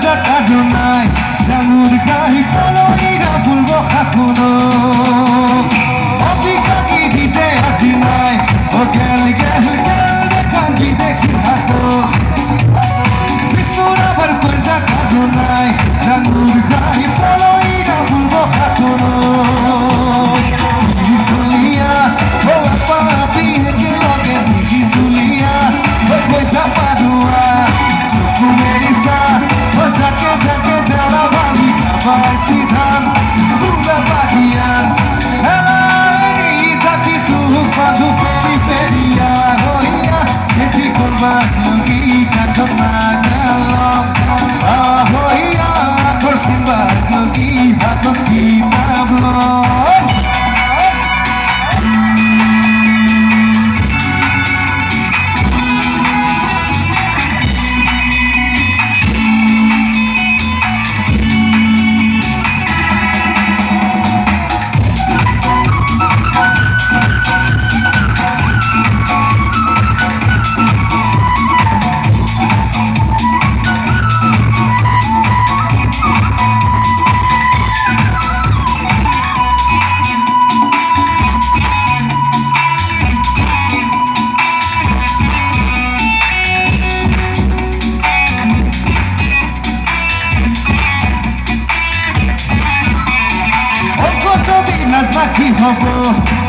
পর্যা কাঁদো নাই জানুর গাহি পলইরা ভুলব খাকুনো অধিকাকি দিতে আজি নাই ও গেল গেল গেল দেখান বিদেখি হাতো বিষ্ণুর আবার পর্যা কাঁদো নাই জানুর গাহি পলইরা ভুলব খাকুনো চলিয়া ও পাপি হেগে লগে মিহি চুলিয়া ও কইতা পাডুয়া চকু মেরিসা ও যাকে যাকে দেওয়া ভাবি খাবাইছি ধান দুর্গা পাঠিয়ান হেলাই জাতি তুক বাঁধু পেরি পেরিয়া হইয়া এটি করবা লগি কাঠত না গেল হইয়া করছিবা লগি হাতত কিতাব কি হব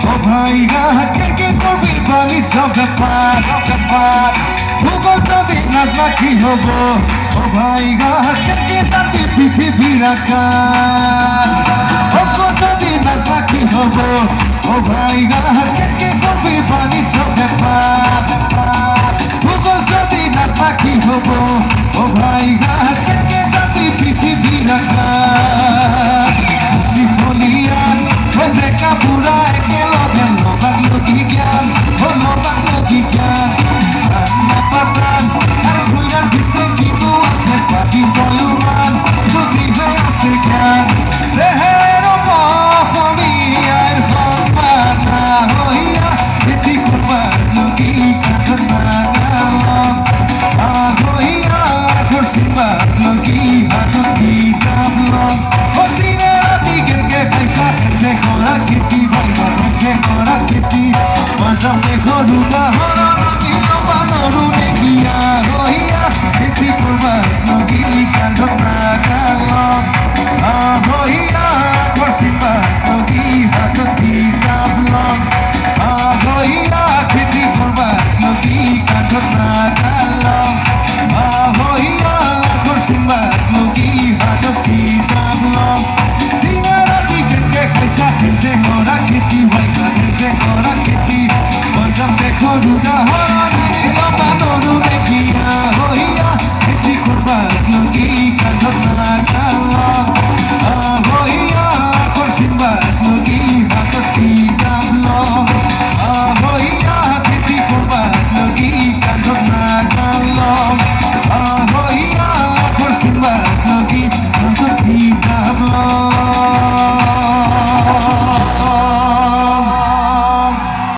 ও ভাইরা কে করবি বাণিজ্য ব্যাপার ভূগোল যদি নাজনা কি হব ও ভাইরা কে জানবি পৃথিবীর আকার